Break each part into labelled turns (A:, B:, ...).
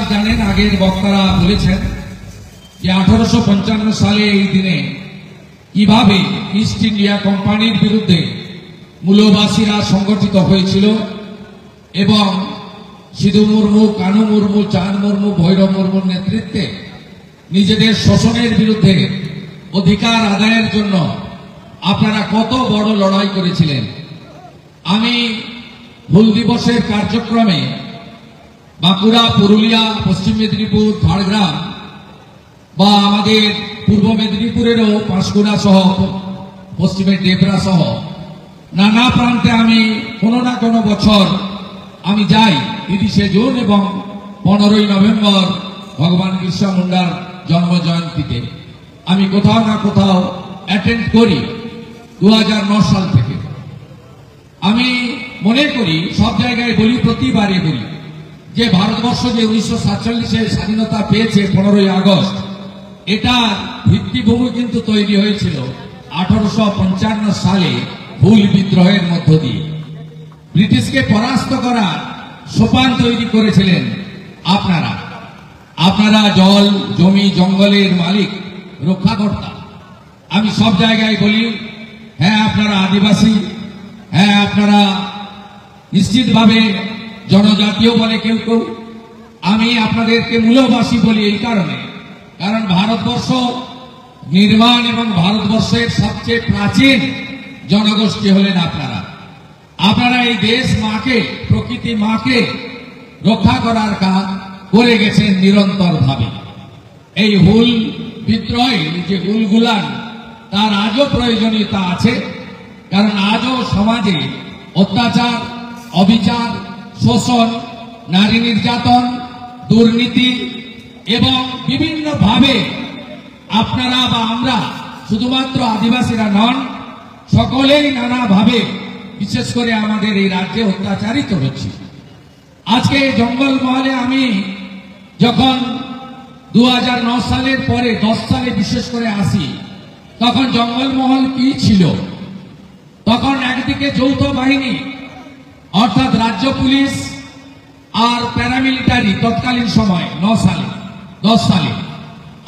A: ইতিহাস জানেন, আগের বক্তারা বলেছেন যে 1855 সালে এই দিনে কিভাবে ইস্ট ইন্ডিয়া কোম্পানির বিরুদ্ধে মূলবাসীরা সংগঠিত হয়েছিল এবং সিধু মুর্মু, কানু মুর্মু, চাঁদ মুর্মু, ভৈরব মুর্মুর নেতৃত্বে নিজেদের শোষণের বিরুদ্ধে অধিকার আদায়ের জন্য আপনারা কত বড় লড়াই করেছিলেন। আমি হুল দিবসের কার্যক্রমে বাঁকুড়া, পুরুলিয়া, পশ্চিম মেদিনীপুর, ঝাড়গ্রাম বা আমাদের পূর্ব মেদিনীপুরেরও পাঁশকুড়া সহ পশ্চিমের ডেবরা সহ নানা প্রান্তে আমি কোনো না কোনো বছর আমি যাই 30শে জুন এবং 15ই নভেম্বর ভগবান বিরসা মুন্ডার জন্ম জয়ন্তীতে আমি কোথাও না কোথাও অ্যাটেন্ড করি 2009 সাল থেকে। আমি মনে করি, সব জায়গায় বলি, প্রতিবারে বলি যে ভারতবর্ষ যে 1947-এ স্বাধীনতা পেয়েছে 15ই আগস্ট, এটার ভিত্তিভূমি কিন্তু তৈরি হয়েছিল 1855 সালে হুল বিদ্রোহের মধ্য দিয়ে। ব্রিটিশকে পরাস্ত করার সোপান তৈরি করেছিলেন আপনারা। আপনারা জল, জমি, জঙ্গলের মালিক, রক্ষাকর্তা। আমি সব জায়গায় বলি, হ্যাঁ আপনারা আদিবাসী, হ্যাঁ আপনারা নিশ্চিতভাবে জনজাতীয় বলে কেউ কেউ। আমি আপনাদেরকে মূলবাসী বলি এই কারণে, কারণ ভারতবর্ষ নির্মাণ এবং ভারতবর্ষের সবচেয়ে প্রাচীন জনগোষ্ঠী হলেন আপনারা। আপনারা এই দেশ মাকে, প্রকৃতি মাকে রক্ষা করার কাজ করে গেছেন নিরন্তর ভাবে। এই হুল বিদ্রোহের যে হুলগুলান, তার আজও প্রয়োজনীয়তা আছে, কারণ আজও সমাজে অত্যাচার, অবিচার, শোষণ, নারী নির্যাতন, দুর্নীতি এবং বিভিন্ন ভাবে আপনারা বা আমরা, শুধুমাত্র আদিবাসীরা নন, সকলেই নানা ভাবে, বিশেষ করে আমাদের এই রাজ্যে অত্যাচারিত হচ্ছে। আজকে জঙ্গলমহলে আমি যখন 2009 সালের পরে 10 সালে বিশেষ করে আসি, তখন জঙ্গলমহল কি ছিল? তখন একদিকে যৌথ বাহিনী অর্থাৎ রাজ্য পুলিশ আর প্যারামিলিটারি তৎকালীন সময় 10 সালে,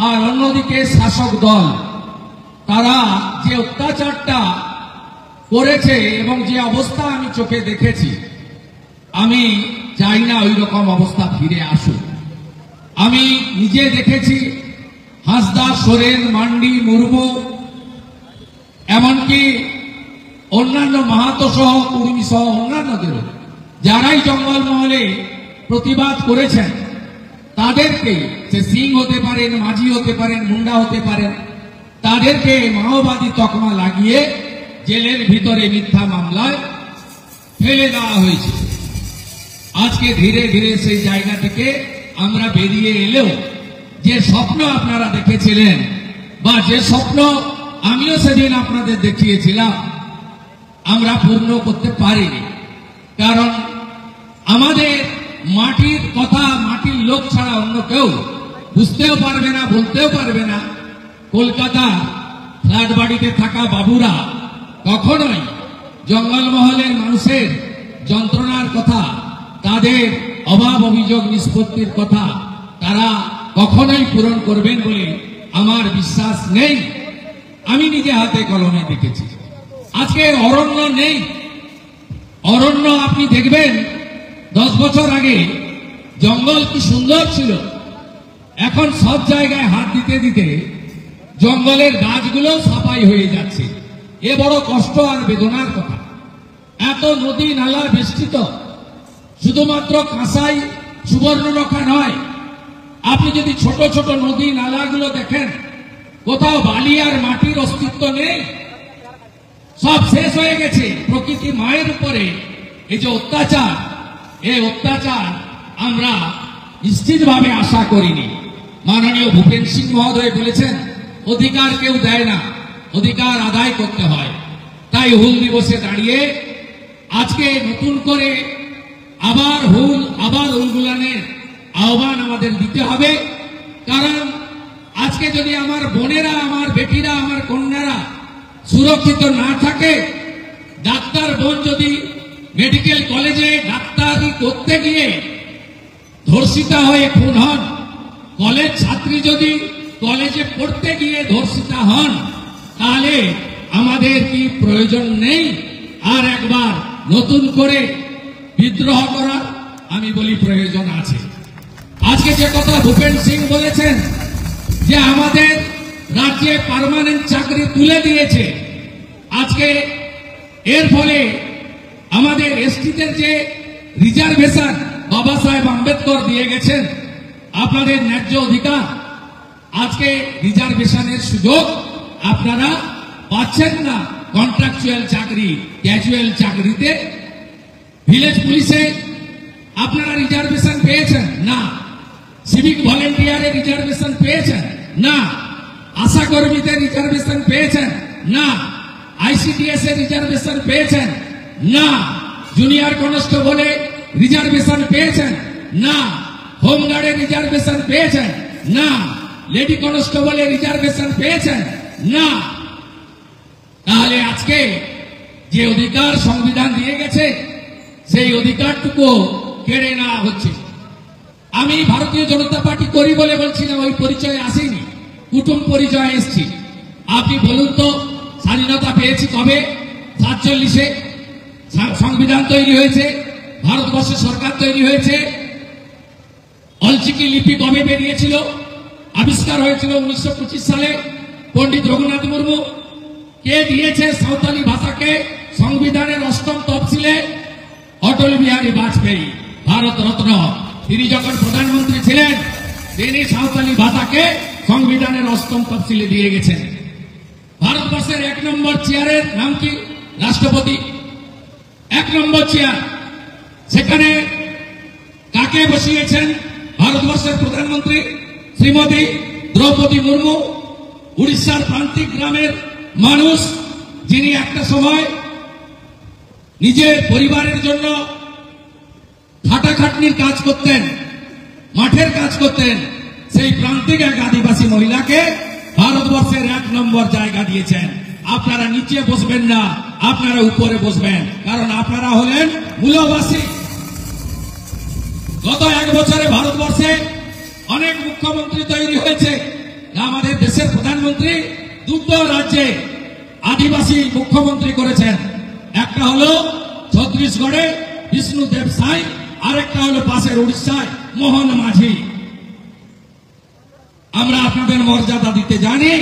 A: আর অন্যদিকে শাসক দল। তারা যে অত্যাচারটা করেছে এবং যে অবস্থা আমি চোখে দেখেছি, আমি চাই না ওই রকম অবস্থা ফিরে আসুক। আমি নিজে দেখেছি হাঁসদা, সোরেন, মান্ডি, মুর্মু, এমনকি অন্যান্য মাহাতো সহ, কুর্মী সহ অন্যান্যদেরও, যারাই জঙ্গলমহলে প্রতিবাদ করেছেন, তাদেরকে, সে সিং হতে পারেন, মাঝি হতে পারেন, মুন্ডা হতে পারেন, তাদেরকে মাওবাদী তকমা লাগিয়ে জেলের ভিতরে মিথ্যা মামলায় ফেলে দেওয়া হয়েছে। আজকে ধীরে ধীরে সেই জায়গা থেকে আমরা বেরিয়ে এলেও যে স্বপ্ন আপনারা দেখেছিলেন, বা যে স্বপ্ন আমিও সেদিন আপনাদের দেখিয়েছিলাম, আমরা পূর্ণ করতে পারিনি। কারণ আমাদের মাটির কথা মাটির লোক ছাড়া অন্য কেউ বুঝতেও পারবে না, বলতেও পারবে না। কলকাতা ফ্ল্যাট বাড়িতে থাকা বাবুরা কখনোই জঙ্গলমহলের মানুষের যন্ত্রণার কথা, তাদের অভাব অভিযোগ নিষ্পত্তির কথা তারা কখনোই পূরণ করবেন বলে আমার বিশ্বাস নেই। আমি নিজে হাতে কলমে দেখেছি। আজকে অরণ্য নেই। অরণ্য আপনি দেখবেন 10 বছর আগে জঙ্গল কি সুন্দর ছিল, এখন সব জায়গায় হাত দিতে দিতে জঙ্গলের গাছগুলো সাফাই হয়ে যাচ্ছে। এ বড় কষ্ট আর বেদনার কথা। এত নদী নালা বেষ্টিত, শুধুমাত্র কাঁসাই, সুবর্ণরেখা নয়, আপনি যদি ছোট ছোট নদী নালাগুলো দেখেন, কোথাও বালি আর মাটির অস্তিত্ব নেই, সব শেষ হয়ে গেছে। প্রকৃতি মায়ের উপরে এই যে অত্যাচার, এই অত্যাচার আমরা নিশ্চিতভাবে আশা করিনি। মাননীয় ভূপেন সিং মহোদয় বলেছেন, অধিকার কেউ দেয় না, অধিকার আদায় করতে হয়। তাই হুল দিবসে দাঁড়িয়ে আজকে নতুন করে আবার উলগুলানের আহ্বান আমাদের দিতে হবে। কারণ আজকে যদি আমার বোনেরা, আমার বেটিরা, আমার কন্যারা সুরক্ষিত না থাকে, ডাক্তার বোন যদি মেডিকেল কলেজে ডাক্তারি করতে গিয়ে ধর্ষিতা হয়ে খুন হন, কলেজ ছাত্রী যদি কলেজে পড়তে গিয়ে ধর্ষিতা হন, তাহলে আমাদের কি প্রয়োজন নেই আর একবার নতুন করে বিদ্রোহ করার? আমি বলি প্রয়োজন আছে। আজকে যে কথা ভূপেন সিং বলেছেন যে আমাদের রাজ্যে পার্মানেন্ট চাকরি তুলে দিয়েছে, আজকে এর ফলে আমাদের এসটিদের যে রিজার্ভেশন বাবা সাহেব আম্বেদকর দিয়ে গেছেন, আপনাদের ন্যায্য অধিকার, আজকে রিজার্ভেশনের সুযোগ আপনারা পাচ্ছেন না। কন্ট্রাকচুয়াল চাকরি, ক্যাজুয়াল চাকরিতে, ভিলেজ পুলিশে আপনারা রিজার্ভেশন পেয়েছেন না, সিভিক ভলেন্টিয়ারে রিজার্ভেশন পেয়েছেন না, আশা কর্মীতে রিজার্ভেশন পেয়েছেন না, আইসিডিএস এ রিজার্ভেশন পেয়েছেন না, জুনিয়র কনস্টেবলে রিজার্ভেশন পেয়েছেন না, হোমগার্ডে রিজার্ভেশন পেয়েছেন না, লেডি কনস্টেবলে রিজার্ভেশন পেয়েছেন না। তাহলে আজকে যে অধিকার সংবিধান দিয়ে গেছে সেই অধিকারটুকু কেড়ে নেওয়া হচ্ছে। আমি ভারতীয় জনতা পার্টি করি বলে বলছি না, ওই পরিচয়ে আসিনি, কুটুম পরিচয়ে এসছি। আপনি বলুন তো, স্বাধীনতা পেয়েছি কবে? 47-এ সংবিধান তৈরি হয়েছে, ভারতবর্ষে সরকার তৈরি হয়েছে। অলচিকি লিপি কবে বেরিয়েছিল? আবিষ্কার হয়েছিল 1925 সালে, পণ্ডিত রঘুনাথ মুর্মু। কে দিয়েছে সাঁওতালি ভাষাকে সংবিধানের 8ম তফসিলে? অটল বিহারী বাজপেয়ী, ভারত রত্ন। তিনি যখন প্রধানমন্ত্রী ছিলেন তিনি সাঁওতালি ভাষাকে সংবিধানের 8ম তফসিলে দিয়ে গেছেন। ভারতবর্ষের 1 নম্বর চেয়ারের নাম কি? রাষ্ট্রপতি। 1 নম্বর চেয়ার, সেখানে কাকে বসিয়েছেন? ভারতবর্ষের প্রধানমন্ত্রী শ্রীমতী দ্রৌপদী মুর্মু, উড়িষ্যার প্রান্তিক গ্রামের মানুষ, যিনি একটা সময় নিজের পরিবারের জন্য খাটাখাটনির কাজ করতেন, মাঠের কাজ করতেন, সেই প্রান্তিক এক আদিবাসী মহিলাকে ভারতবর্ষের 1 নম্বর জায়গা দিয়েছেন। আপনারা নিচে বসবেন না, আপনারা উপরে বসবেন, কারণ আপনারা হলেন মূলবাসী। গত 1 বছরে ভারতবর্ষে অনেক মুখ্যমন্ত্রী তৈরি হয়েছে। আমাদের দেশের প্রধানমন্ত্রী 2টো রাজ্যে আদিবাসী মুখ্যমন্ত্রী করেছেন। একটা হলো ছত্তিশগড়ে বিষ্ণুদেব সাই, আরেকটা হলো পাশের উড়িষ্যায় মোহন মাঝি। আমরা আপনাদের মর্যাদা দিতে জানি,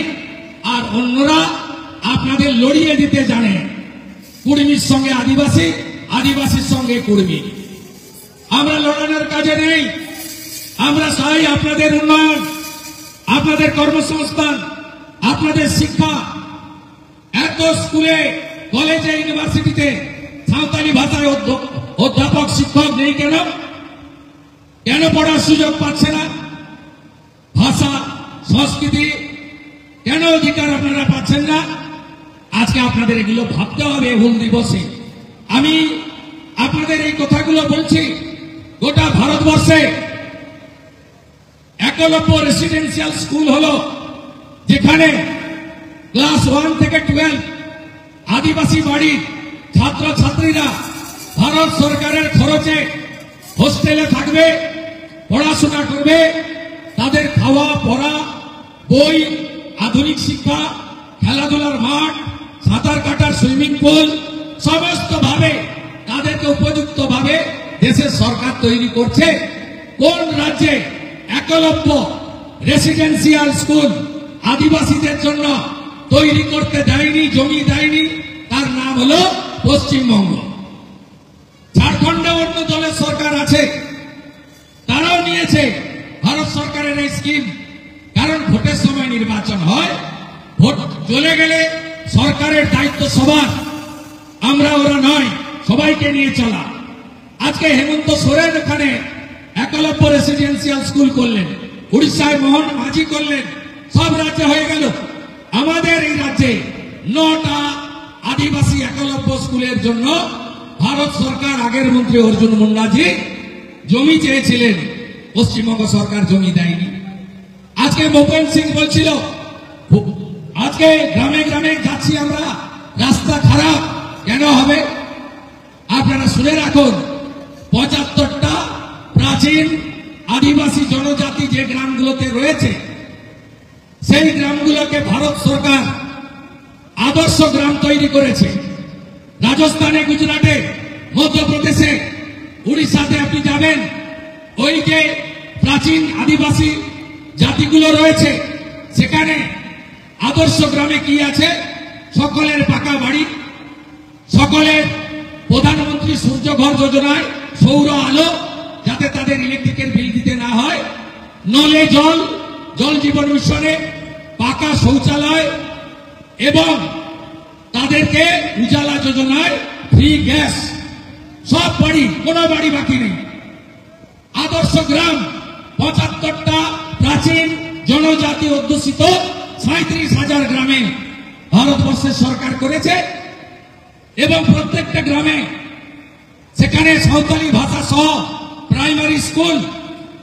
A: আর অন্যরা আপনাদের লড়িয়ে দিতে জানে। কুর্মীর সঙ্গে আদিবাসী, আদিবাসীর সঙ্গে কুর্মী। আমরা লড়ানোর কাজে নেই, আমরা চাই আপনাদের উন্নয়ন, আপনাদের কর্মসংস্থান, আপনাদের শিক্ষা। এত স্কুলে, কলেজে, ইউনিভার্সিটিতে সাঁওতালি ভাষায় অধ্যাপক শিক্ষক নেই কেন? কেন পড়ার সুযোগ পাচ্ছে না? ভাষা, সংস্কৃতি কেন অধিকার আপনারা পাচ্ছেন না? আজকে আপনাদের এগুলো ভাবতে হবে হুল দিবসে। আমি আপনাদের এই কথাগুলো বলছি। গোটা ভারতবর্ষে একলব্য রেসিডেন্সিয়াল স্কুল হলো, যেখানে ক্লাস 1 থেকে 12 আদিবাসী বাড়ির ছাত্রছাত্রীরা ভারত সরকারের খরচে হোস্টেলে থাকবে, পড়াশোনা করবে। তাদের খাওয়া, পড়া, বই, আধুনিক শিক্ষা, খেলাধুলার মাঠ, সাঁতার কাটার সুইমিং পুল, সমস্ত ভাবে তাদেরকে উপযুক্ত ভাবে দেশের সরকার তৈরি করছে। কোন রাজ্যে একলব্য রেসিডেন্সিয়াল স্কুল আদিবাসীদের জন্য তৈরি করতে দেয়নি, জমি দেয়নি? তার নাম হলো পশ্চিমবঙ্গ। ঝাড়খণ্ডে অন্য দলের সরকার আছে, তারাও নিয়েছে ভারত সরকারের এই স্কিম। কারণ ভোটের সময় নির্বাচন হয়, ভোট চলে গেলে সরকারের দায়িত্ব সবার, আমরা ওরা নয়, সবাইকে নিয়ে চলা। আজকে হেমন্ত সোরেন ওখানে একলব্য রেসিডেন্সিয়াল স্কুল করলেন, উড়িষ্যায় মোহন মাঝি করলেন, সব রাজ্যে হয়ে গেল। আমাদের এই রাজ্যে 9টা আদিবাসী একলব্য স্কুলের জন্য ভারত সরকার, আগের মন্ত্রী অর্জুন মুন্ডাজি জমি চেয়েছিলেন, পশ্চিমবঙ্গ সরকার জমি দেয়নি। আজকে ভূপেন সিং বলছিল, আজকে গ্রামে গ্রামে যাচ্ছি আমরা, রাস্তা খারাপ কেন হবে? আপনারা শুনে রাখুন, 75টা প্রাচীন আদিবাসী জনজাতি যে গ্রামগুলোতে রয়েছে সেই গ্রামগুলোকে ভারত সরকার আদর্শ গ্রাম তৈরি করেছে। রাজস্থানে, গুজরাটে, মধ্যপ্রদেশে, উড়িষ্যাতে আপনি যাবেন, ওই যে প্রাচীন আদিবাসী জাতিগুলো রয়েছে সেখানে আদর্শ গ্রামে কি আছে? সকলের পাকা বাড়ি, সকলের প্রধানমন্ত্রী সূর্যঘর যোজনায় সৌর আলো, যাতে তাদের ইলেকট্রিকের বিল দিতে না হয়, নলে জল, জল জীবন মিশনে পাকা শৌচালয়, এবং তাদেরকে উজালা যোজনায় ফ্রি গ্যাস। সব বাড়ি, কোনো বাড়ি বাকি নেই। আদর্শ গ্রাম ৭৫টা প্রাচীন জনজাতি অধ্যুষিত ৩৭,০০০ গ্রামে ভারতবর্ষের সরকার করেছে, এবং প্রত্যেকটা গ্রামে সেখানে সাঁওতালি ভাষা সহ প্রাইমারি স্কুল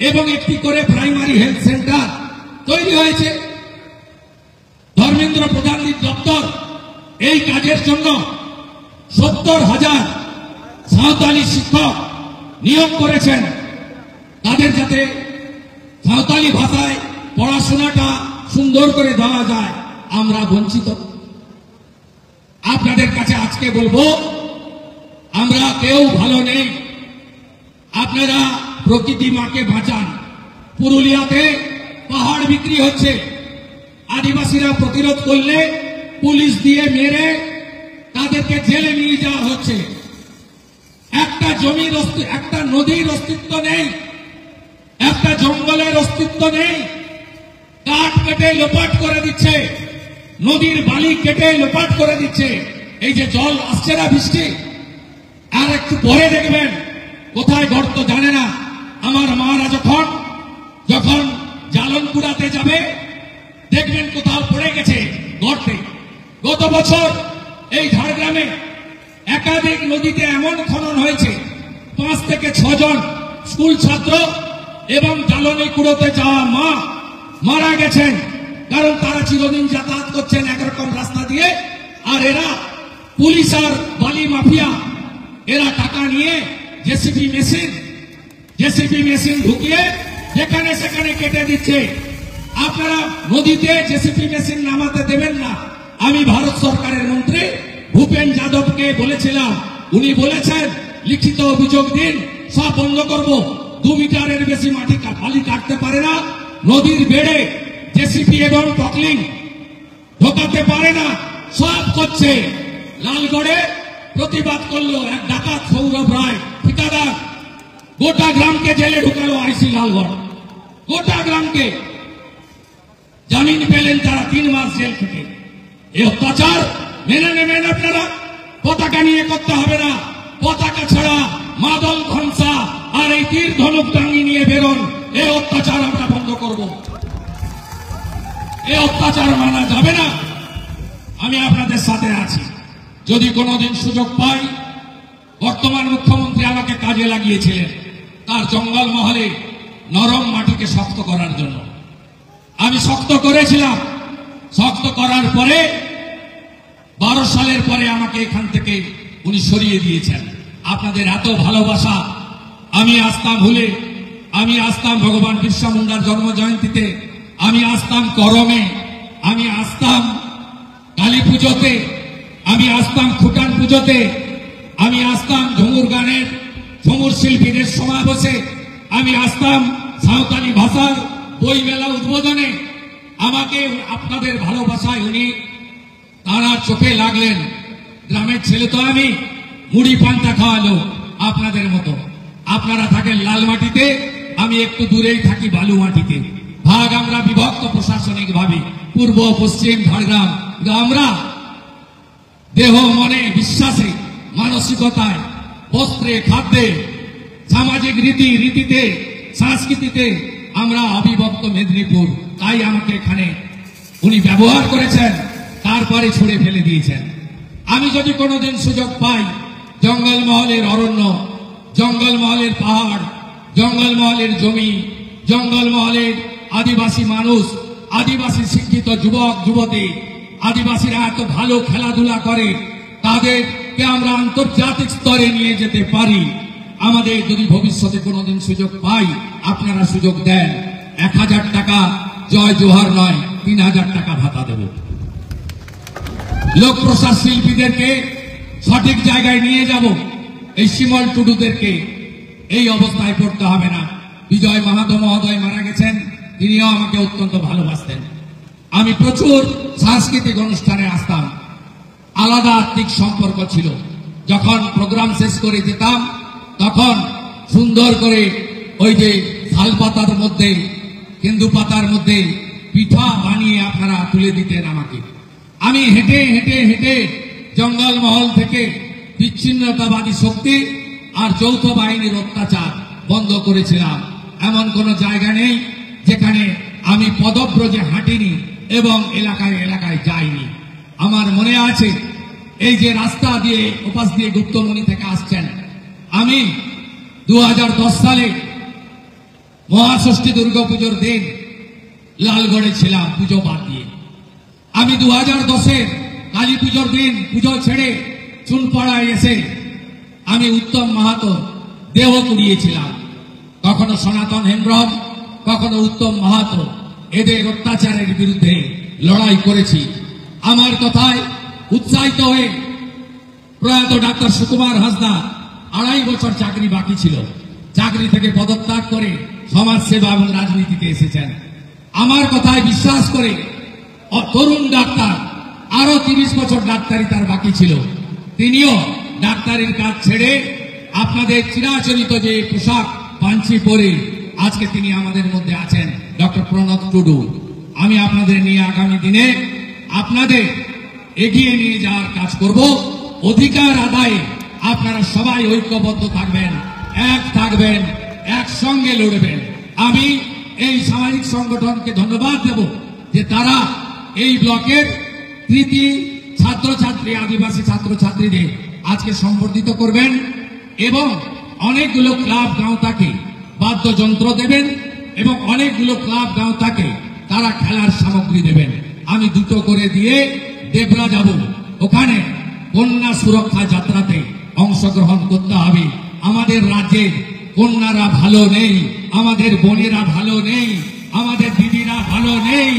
A: এবং একটি করে প্রাইমারি হেলথ সেন্টার তৈরি হয়েছে। ধর্মেন্দ্র প্রধানের দপ্তর এই কাজের জন্য ৭০,০০০ সাঁওতালি শিক্ষক নিয়োগ করেছেন, তাদের যাতে সাঁওতালি ভাষায় পড়াশোনাটা সুন্দর করে দেওয়া যায়। আমরা বঞ্চিত। আপনাদের কাছে আজকে বলবো, আমরা কেউ ভালো নেই, আপনারা প্রকৃতি মাকে বাঁচান। পুরুলিয়াতে পাহাড় বিক্রি হচ্ছে, আদিবাসীরা প্রতিরোধ করলে পুলিশ দিয়ে মেরে তাদেরকে জেলে নিয়ে যাওয়া হচ্ছে। একটা জমির একটা নদীর অস্তিত্ব নেই, একটা জঙ্গলের অস্তিত্ব নেই। কাঠ কেটে লোপাট করে দিচ্ছে, নদীর বালি কেটে লোপাট করে দিচ্ছে। এই যে জল আসছে না বৃষ্টি, আর একটু পরে দেখবেন কোথায় গর্ত জানে না। আমার মারা যখন জালন কুড়াতে যাবে দেখবেন কোথাও পড়ে গেছে গর্তে। গত বছর এই ঝাড়গ্রামে একাধিক নদীতে এমন খনন হয়েছে, ৫ থেকে ৬ জন স্কুল ছাত্র এবং জ্বালানি কুড়োতে যাওয়া মা মারা গেছেন, কারণ তারা চিরদিন যাতায়াত করছেন একরকম রাস্তা দিয়ে, আর এরা পুলিশ আর বালি মাফিয়া এরা টাকা নিয়ে জেসিবি মেশিন ঢুকিয়ে যেখানে সেখানে কেটে দিচ্ছে। আপনারা নদীতে জেসিবি মেশিন নামাতে দেবেন না। আমি ভারত সরকারের মন্ত্রী ভূপেন যাদবকে বলেছিলাম, উনি বলেছেন লিখিত অভিযোগ দিন, সব বন্ধ করব। 2 মিটারের বেশি বালি কাটতে পারে না, নদীর বেড়ে জেসিবি এবং পকলিং ঢোকাতে পারে না, সব করছে। লালগড়ে প্রতিবাদ করলো এক ডাকাত সৌরভ রায় ঠিকাদার, গোটা গ্রামকে জেলে ঢুকালো আইসি লালগড়, গোটা গ্রামকে। জামিন পেলেন তারা 3 মাস জেল থেকে। এই অত্যাচার মেনে নেবেন আপনারা? পতাকা নিয়ে করতে হবে না, পতাকা ছাড়া মাদল ধনসা আর এই তীর ধনুক টাঙ্গি নিয়ে বেরোন। এই অত্যাচার আমরা বন্ধ করব, এই অত্যাচার মানা যাবে না। আমি আপনাদের সাথে আছি। যদি কোনোদিন সুযোগ পাই, বর্তমান মুখ্যমন্ত্রী আমাকে কাজে লাগিয়েছিলেন তার জঙ্গল মহলে নরম মাটিকে শক্ত করার জন্য। আমি শক্ত করেছিলাম। শক্ত করার পরে 12 সালের পরে আমাকে এখান থেকে উনি সরিয়ে দিয়েছেন। আপনাদের এত ভালোবাসা আমি আসতাম ভুলে, আমি আসতাম ভগবান বিরসা মুন্ডার জন্ম জয়ন্তীতে, আমি আসতাম করমে, আমি আসতাম কালী পুজোতে, আমি আসতাম খুটান পুজোতে, আমি আসতাম ঝুমুর গানের ঝুমুর শিল্পীদের সমাবেশে, আমি আসতাম সাঁওতালি ভাষার বই মেলা উদ্বোধনে। আমাকে আপনাদের ভালোবাসায় উনি তারা চোখে লাগলেন। গ্রামের ছেলে তো আমি, মুড়ি পান্তা খাওয়ালো আপনাদের মতো। আপনারা থাকেন লাল মাটিতে, আমি একটু দূরেই থাকি বালু মাটিতে। ভাগ আমরা বিভক্ত প্রশাসনিক ভাবে, পূর্ব পশ্চিম ঝাড়গ্রাম। আমরা দেহ মনে বিশ্বাসে মানসিকতায় বস্ত্রে খাদ্যে সামাজিক রীতিতে সংস্কৃতিতে আমরা অবিভক্ত মেদিনীপুর। তাই আমাকে এখানে উনি ব্যবহার করেছেন, তারপরে ছুড়ে ফেলে দিয়েছেন। আমি যদি কোনোদিন সুযোগ পাই, জঙ্গলমহলের অরণ্য, জঙ্গলমহলের পাহাড়, জঙ্গলমহলের জমি, জঙ্গলমহলের আদিবাসী মানুষ, আদিবাসী শিক্ষিত যুবক যুবতী, আদিবাসীরা এত ভালো খেলাধুলা করে, তাদেরকে আমরা আন্তর্জাতিক স্তরে নিয়ে যেতে পারি। আমাদের যদি ভবিষ্যতে কোনোদিন সুযোগ পাই, আপনারা সুযোগ দেন, 1000 টাকা জয় জোহার নয়, 3000 টাকা ভাতা দেব। লোক প্রসাদ শিল্পীদেরকে সঠিক জায়গায় নিয়ে যাব। এই শিমল টুডুদেরকে এই অবস্থায় পড়তে হবে না। বিজয় মাহাতো মহোদয় মারা গেছেন, তিনিও আমাকে অত্যন্ত ভালোবাসতেন। আমি প্রচুর সাংস্কৃতিক অনুষ্ঠানে আসতাম, আলাদা আত্মিক সম্পর্ক ছিল। যখন প্রোগ্রাম শেষ করে যেতাম তখন সুন্দর করে ওই যে শাল পাতার মধ্যে, কেন্দু পাতার মধ্যে পিঠা বানিয়ে আপনারা তুলে দিতেন আমাকে। আমি হেঁটে হেঁটে হেঁটে জঙ্গলমহল থেকে বিচ্ছিন্নতাবাদী শক্তি আর যৌথ বাহিনীর অত্যাচার বন্ধ করেছিলাম। এমন কোন জায়গা নেই যেখানে আমি পদব্রজে হাঁটিনি এবং এলাকায় এলাকায় যাইনি। আমার মনে আছে, এই যে রাস্তা দিয়ে ওপাশ দিয়ে গুপ্তমণি থেকে আসছেন, আমি 2010 সালে মহাষষ্ঠী দুর্গাপুজোর দিন লালগড়ে ছিলাম পুজো বাদ দিয়ে। আমি 2010-এর কালী পুজোর দিন পুজো ছেড়ে চুনপাড়ায় এসে আমি উত্তম মাহাতো দেহ কুড়িয়েছিলাম। কখনো সনাতন হেমব্রম, কখনো উত্তম মাহাতো, এদের অত্যাচারের বিরুদ্ধে লড়াই করেছি। আমার কথায় উৎসাহিত হয়ে প্রয়াত ডাক্তার সুকুমার হাসদা 2.5 বছর চাকরি বাকি ছিল, চাকরি থেকে পদত্যাগ করে সমাজ সেবা এবং রাজনীতিতে এসেছেন। আমার কথায় বিশ্বাস করে তরুণ ডাক্তার, আরো 30 বছর ডাক্তারি তার বাকি ছিল, তিনিও ডাক্তারির কাজ ছেড়ে আপনাদের চিরাচরিত যে পোশাক পাঞ্চি পরে আজকে তিনি আমাদের মধ্যে আছেন, ডক্টর প্রণব টুডু। আমি আপনাদের নিয়ে আগামী দিনে আপনাদের এগিয়ে নিয়ে যাওয়ার কাজ করব। অধিকার আদায়ে আপনারা সবাই ঐক্যবদ্ধ থাকবেন, এক থাকবেন, একসঙ্গে লড়বেন। আমি এই সামাজিক সংগঠনকে ধন্যবাদ দেব যে তারা এই ব্লকের কৃতি ছাত্রছাত্রী, আদিবাসী ছাত্রছাত্রীদের আজকে সম্বর্ধিত করবেন এবং অনেকগুলো ক্লাব গাঁওতাকে বাদ্যযন্ত্র দেবেন এবং অনেকগুলো ক্লাব গাঁওতাকে তারা খেলার সামগ্রী দেবেন। আমি দুটো করে দিয়ে দেবরা যাব, ওখানে কন্যা সুরক্ষা যাত্রাতে অংশগ্রহণ করতে হবে। আমাদের রাজ্যে কন্যারা ভালো নেই, আমাদের বোনেরা ভালো নেই, আমাদের দিদিরা ভালো নেই,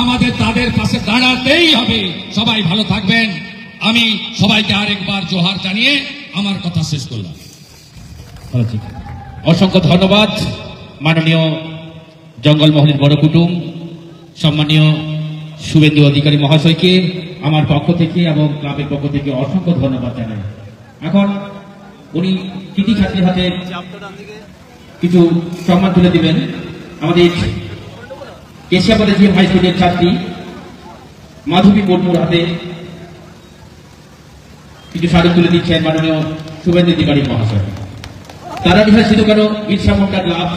A: আমাদের তাদের পাশে দাঁড়াতেই হবে। সবাই ভালো থাকবেন। আমি সবাইকে আরেকবার জোহার জানিয়ে আমার কথা শেষ করলাম।
B: অসংখ্য ধন্যবাদ মাননীয় জঙ্গলমহলের বড় কুটুম সম্মানীয় শুভেন্দু অধিকারী মহাশয়কে আমার পক্ষ থেকে এবং ক্লাবের পক্ষ থেকে অসংখ্য ধন্যবাদ জানাই। এখন উনি কৃতি ছাত্রীর হাতে কিছু সম্মান তুলে দিবেন। আমাদের কেশিয়াপাড়া জিএম হাই স্কুলের ছাত্রী মাধবী মুর্মুর হাতে কিছু স্মারক তুলে দিচ্ছেন মাননীয় শুভেন্দু অধিকারী মহাশয়। তারা বিহার সিধুকানো বিরসা মুন্ডা ক্লাব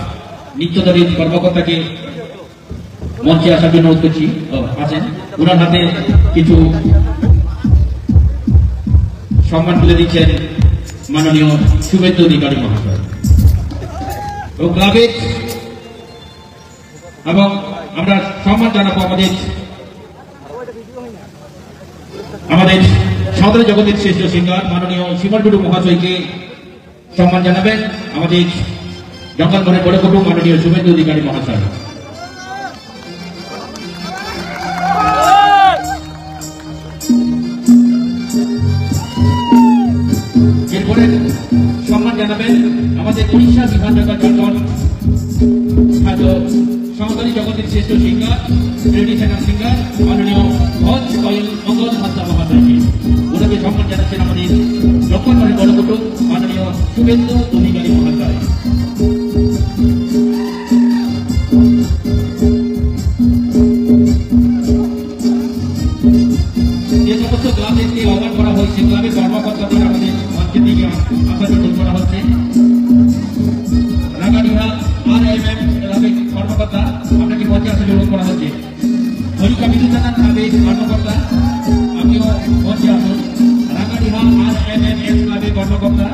B: নিত্যদলীয় কর্মকর্তাকে মঞ্চে আসার জন্য অনুরোধ করছি, আছেন ওনার হাতে কিছু সম্মান তুলে দিচ্ছেন মাননীয় শুভেন্দু অধিকারী মহাশয় এবং ক্লাবের, এবং আমরা সম্মান জানাবো আমাদের সাঁওতালি জগতের শ্রেষ্ঠ সিঙ্গার মাননীয় শিমল টুডু মহাশয়কে সম্মান জানাবেন আমাদের জঙ্গলমহলের বড় কুটুম মাননীয় শুভেন্দু অধিকারী মহাশয়। এরপরে সম্মান জানাবেন আমাদের উড়িষ্যা বিধানসভা জঙ্গল সাঁওতালি জগতের শ্রেষ্ঠ সিঙ্গার, ট্রেডিশনাল সিঙ্গার মাননীয় ভজ কয়েল মঙ্গল হাসদা মহাশয়কে। ওনাকে সম্মান জানাচ্ছেন আমাদের জঙ্গলমহলের বড় কুটুম মাননীয় শুভেন্দু অধিকারী মহাশয়। যে সমস্ত ক্লাবদেরকে আহ্বান করা হয়েছে, ক্লাবের কর্মকর্তাদের আমাদের মঞ্চের দিকে আসার জন্য করা হচ্ছে। রাঙ্গাডিহা RMM ক্লাবের কর্মকর্তা আপনাকে মঞ্চে আসার জন্য করা হচ্ছে। হরিকা বিদ্যুৎ ক্লাবের কর্মকর্তা আপনিও মঞ্চে আসুন। রাঙ্গাডিহা RMM ক্লাবের কর্মকর্তা